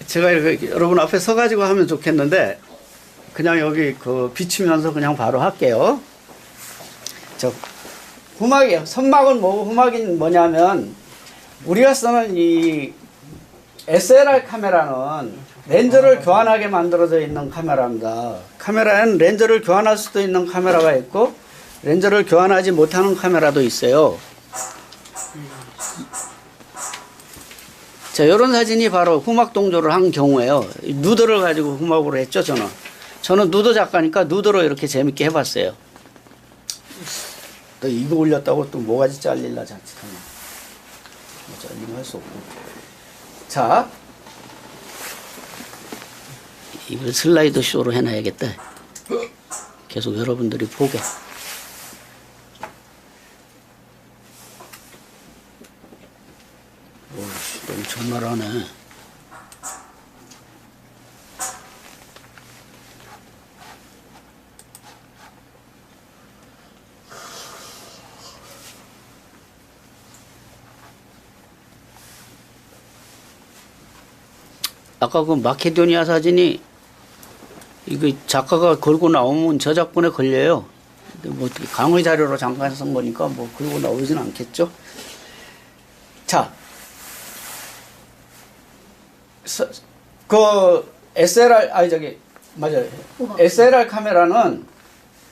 제가 이렇게 여러분 앞에 서가지고 하면 좋겠는데, 그냥 여기 그 비추면서 그냥 바로 할게요. 저, 후막이에요. 선막은 뭐고 후막인 뭐냐면, 우리가 쓰는 이 SLR 카메라는 렌즈를 교환하게 만들어져 있는 카메라입니다. 카메라에는 렌즈를 교환할 수도 있는 카메라가 있고, 렌즈를 교환하지 못하는 카메라도 있어요. 자, 이런 사진이 바로 후막 동조를 한 경우예요. 누드를 가지고 후막으로 했죠, 저는. 저는 누드 작가니까 누드로 이렇게 재밌게 해봤어요. 또 이거 올렸다고 또 뭐가지 잘릴라 자칫하면. 뭐 잘리면 할 수 없고. 자, 이걸 슬라이드 쇼로 해놔야겠다. 계속 여러분들이 보게. 오씨, 너무 정말하네. 아까 그 마케도니아 사진이 이거 작가가 걸고 나오면 저작권에 걸려요. 뭐 어떻게 강의 자료로 잠깐 쓴 거니까 뭐 걸고 나오진 않겠죠. 자, 그 SLR 맞아요. SLR 카메라는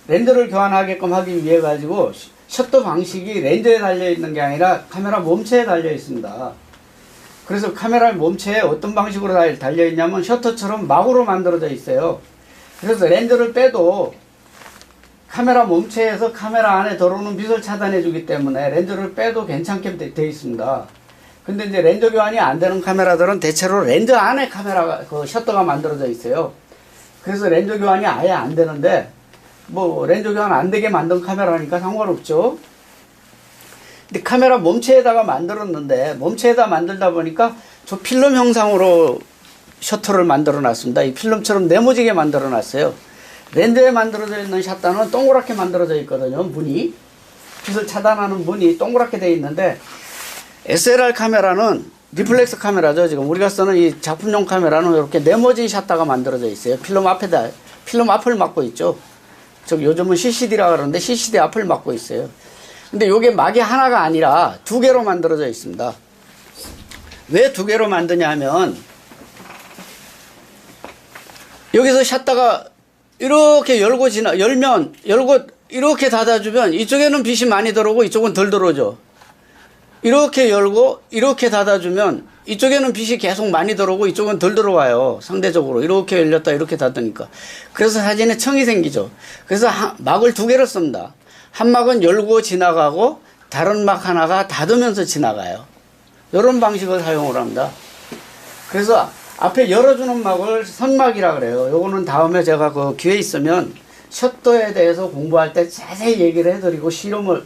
렌즈를 교환하게끔 하기 위해 가지고 셔터 방식이 렌즈에 달려 있는 게 아니라 카메라 몸체에 달려 있습니다. 그래서 카메라 몸체에 어떤 방식으로 달려 있냐면 셔터처럼 막으로 만들어져 있어요. 그래서 렌즈를 빼도 카메라 몸체에서 카메라 안에 들어오는 빛을 차단해 주기 때문에 렌즈를 빼도 괜찮게 되어 있습니다. 근데 이제 렌즈 교환이 안 되는 카메라들은 대체로 렌즈 안에 카메라가 그 셔터가 만들어져 있어요. 그래서 렌즈 교환이 아예 안 되는데 뭐 렌즈 교환 안 되게 만든 카메라니까 상관없죠. 근데 카메라 몸체에다가 만들었는데 몸체에다 만들다 보니까 저 필름 형상으로 셔터를 만들어 놨습니다. 이 필름처럼 네모지게 만들어 놨어요. 렌즈에 만들어져 있는 샷단은 동그랗게 만들어져 있거든요. 문이 빛을 차단하는 문이 동그랗게 되어 있는데 SLR 카메라는 리플렉스 카메라죠. 지금 우리가 쓰는 이 작품용 카메라는 이렇게 네모진 샷다가 만들어져 있어요. 필름 앞에다 필름 앞을 막고 있죠. 저 요즘은 CCD라 그러는데 CCD 앞을 막고 있어요. 근데 요게 막이 하나가 아니라 두 개로 만들어져 있습니다. 왜 두 개로 만드냐 하면 여기서 샷다가 이렇게 열고 열고 이렇게 닫아주면 이쪽에는 빛이 많이 들어오고 이쪽은 덜 들어오죠. 이렇게 열고 이렇게 닫아주면 이쪽에는 빛이 계속 많이 들어오고 이쪽은 덜 들어와요. 상대적으로 이렇게 열렸다 이렇게 닫으니까. 그래서 사진에 청이 생기죠. 그래서 막을 두 개를 씁니다. 한 막은 열고 지나가고 다른 막 하나가 닫으면서 지나가요. 이런 방식을 사용을 합니다. 그래서 앞에 열어주는 막을 선막이라 그래요. 요거는 다음에 제가 그 기회 있으면 셔터에 대해서 공부할 때 자세히 얘기를 해드리고 실험을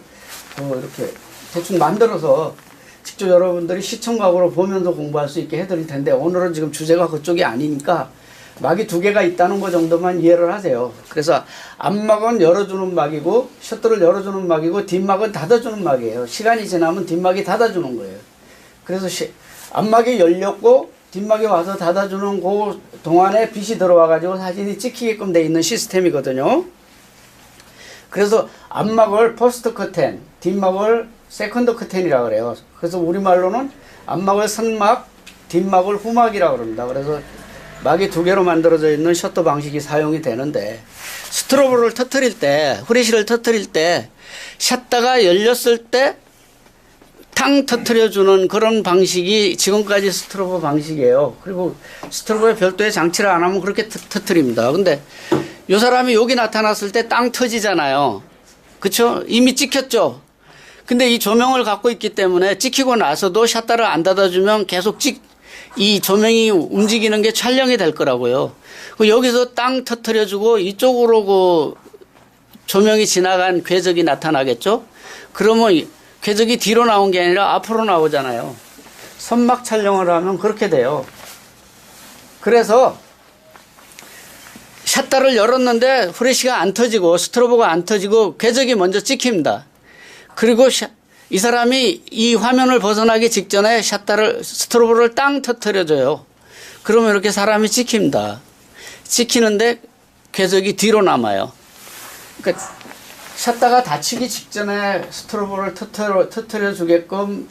이렇게 대충 만들어서 직접 여러분들이 시청각으로 보면서 공부할 수 있게 해드릴 텐데 오늘은 지금 주제가 그쪽이 아니니까 막이 두 개가 있다는 거 정도만 이해를 하세요. 그래서 앞막은 열어주는 막이고 셔터를 열어주는 막이고 뒷막은 닫아주는 막이에요. 시간이 지나면 뒷막이 닫아주는 거예요. 그래서 앞막이 열렸고 뒷막이 와서 닫아주는 그 동안에 빛이 들어와가지고 사진이 찍히게끔 돼 있는 시스템이거든요. 그래서 앞막을 퍼스트 커튼, 뒷막을 세컨드 커튼이라고 그래요. 그래서 우리말로는 앞막을 선막, 뒷막을 후막이라고 그럽니다. 그래서 막이 두 개로 만들어져 있는 셔터 방식이 사용이 되는데 스트로보를 터뜨릴 때, 후레쉬를 터뜨릴 때 샷다가 열렸을 때 탕 터뜨려주는 그런 방식이 지금까지 스트로보 방식이에요. 그리고 스트로보에 별도의 장치를 안 하면 그렇게 터뜨립니다. 근데 이 사람이 여기 나타났을 때 땅 터지잖아요. 그쵸? 이미 찍혔죠? 근데 이 조명을 갖고 있기 때문에 찍히고 나서도 샷다를 안 닫아주면 계속 이 조명이 움직이는 게 촬영이 될 거라고요. 여기서 땅 터뜨려주고 이쪽으로 그 조명이 지나간 궤적이 나타나겠죠? 그러면 궤적이 뒤로 나온 게 아니라 앞으로 나오잖아요. 선막 촬영을 하면 그렇게 돼요. 그래서 샷다를 열었는데 후레쉬가 안 터지고 스트로보가 안 터지고 궤적이 먼저 찍힙니다. 그리고 이 사람이 이 화면을 벗어나기 직전에 스트로보를 땅 터뜨려줘요. 그러면 이렇게 사람이 찍힙니다. 찍히는데 궤적이 뒤로 남아요. 그러니까 샷다가 다치기 직전에 스트로보를 터트려 주게끔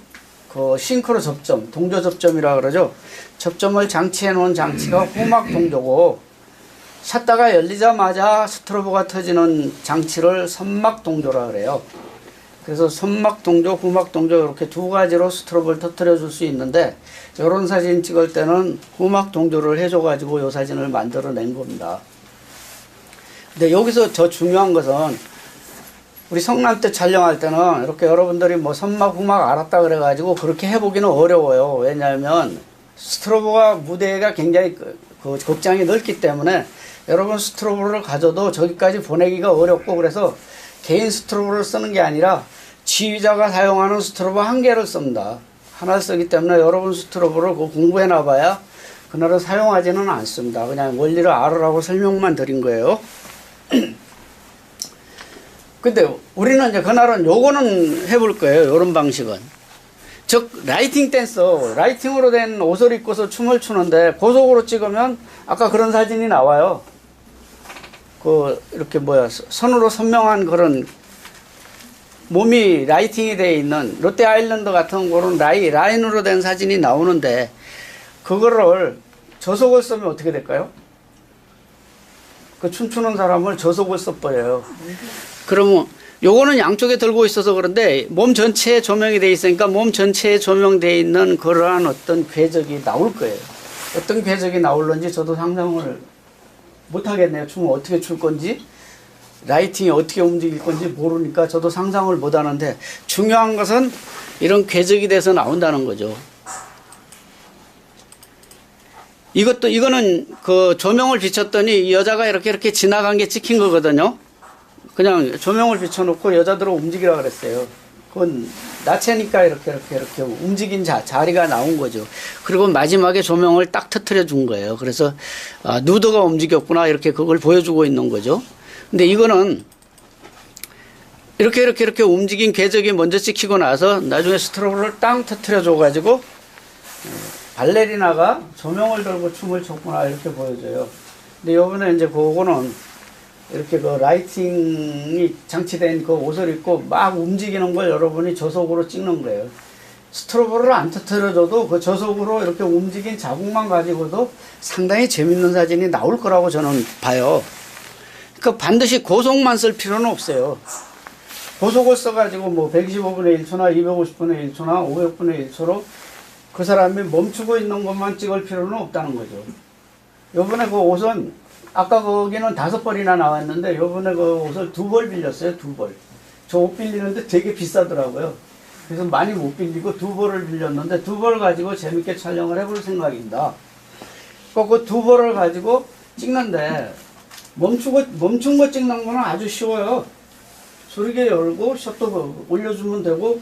그 싱크로 접점, 동조 접점이라 그러죠. 접점을 장치해 놓은 장치가 후막 동조고, 샷다가 열리자마자 스트로보가 터지는 장치를 선막 동조라 그래요. 그래서 선막 동조, 후막 동조 이렇게 두 가지로 스트로보를 터트려 줄 수 있는데, 이런 사진 찍을 때는 후막 동조를 해줘 가지고 이 사진을 만들어 낸 겁니다. 근데 여기서 더 중요한 것은, 우리 성남 때 촬영할 때는 이렇게 여러분들이 뭐 선막 후막 알았다 그래가지고 그렇게 해보기는 어려워요. 왜냐하면 스트로보가 무대가 굉장히 그 극장이 넓기 때문에 여러분 스트로보를 가져도 저기까지 보내기가 어렵고, 그래서 개인 스트로보를 쓰는 게 아니라 지휘자가 사용하는 스트로보 한 개를 씁니다. 하나 쓰기 때문에 여러분 스트로보를 공부해놔 봐야 그날은 사용하지는 않습니다. 그냥 원리를 알으라고 설명만 드린 거예요. 근데 우리는 이제 그날은 요거는 해볼 거예요. 요런 방식은. 즉, 라이팅 댄서, 라이팅으로 된 옷을 입고서 춤을 추는데 고속으로 찍으면 아까 그런 사진이 나와요. 이렇게 선으로 선명한 그런 몸이 라이팅이 되어 있는 롯데 아일랜드 같은 그런 라인으로 된 사진이 나오는데, 그거를 저속을 쓰면 어떻게 될까요? 그 춤추는 사람을 저속을 써버려요. 그러면 요거는 양쪽에 들고 있어서 그런데 몸 전체에 조명이 돼 있으니까 몸 전체에 조명되어 있는 그러한 어떤 궤적이 나올 거예요. 어떤 궤적이 나올런지 저도 상상을 못 하겠네요. 춤을 어떻게 출 건지, 라이팅이 어떻게 움직일 건지 모르니까 저도 상상을 못 하는데, 중요한 것은 이런 궤적이 돼서 나온다는 거죠. 이거는 그 조명을 비췄더니 이 여자가 이렇게 지나간 게 찍힌 거거든요. 그냥 조명을 비춰놓고 여자들을 움직이라 그랬어요. 그건 나체니까 이렇게 움직인 자리가 나온 거죠. 그리고 마지막에 조명을 딱 터트려 준 거예요. 그래서 누드가 움직였구나 이렇게 그걸 보여주고 있는 거죠. 근데 이거는 이렇게 움직인 궤적이 먼저 찍히고 나서 나중에 스트로보를 땅 터트려 줘가지고 발레리나가 조명을 들고 춤을 췄구나 이렇게 보여줘요. 근데 요번에 이제 그거는 이렇게 그 라이팅이 장치된 그 옷을 입고 막 움직이는 걸 여러분이 저속으로 찍는 거예요. 스트로보를 안 터뜨려줘도 그 저속으로 이렇게 움직인 자국만 가지고도 상당히 재밌는 사진이 나올 거라고 저는 봐요. 그러니까 반드시 고속만 쓸 필요는 없어요. 고속을 써가지고 뭐 125분의 1초나 250분의 1초나 500분의 1초로 그 사람이 멈추고 있는 것만 찍을 필요는 없다는 거죠. 요번에 그 옷은 아까 거기는 5벌이나 나왔는데 요번에 그 옷을 2벌 빌렸어요. 2벌. 저 옷 빌리는데 되게 비싸더라고요. 그래서 많이 못 빌리고 2벌을 빌렸는데 2벌 가지고 재밌게 촬영을 해볼 생각입니다. 그 2벌을 가지고 찍는데 멈춘 거 찍는 거는 아주 쉬워요. 저렇게 열고 셔터 올려주면 되고,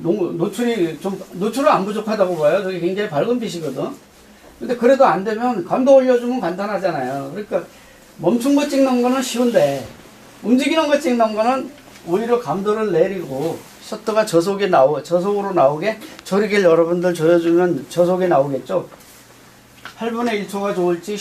노출은 안 부족하다고 봐요. 저게 굉장히 밝은 빛이거든. 근데 그래도 안 되면 감도 올려주면 간단하잖아요. 그러니까 멈춘 거 찍는 거는 쉬운데 움직이는 거 찍는 거는 오히려 감도를 내리고 셔터가 저속으로 나오게 조리개를 여러분들 조여주면 저속에 나오겠죠. 8분의 1초가 좋을지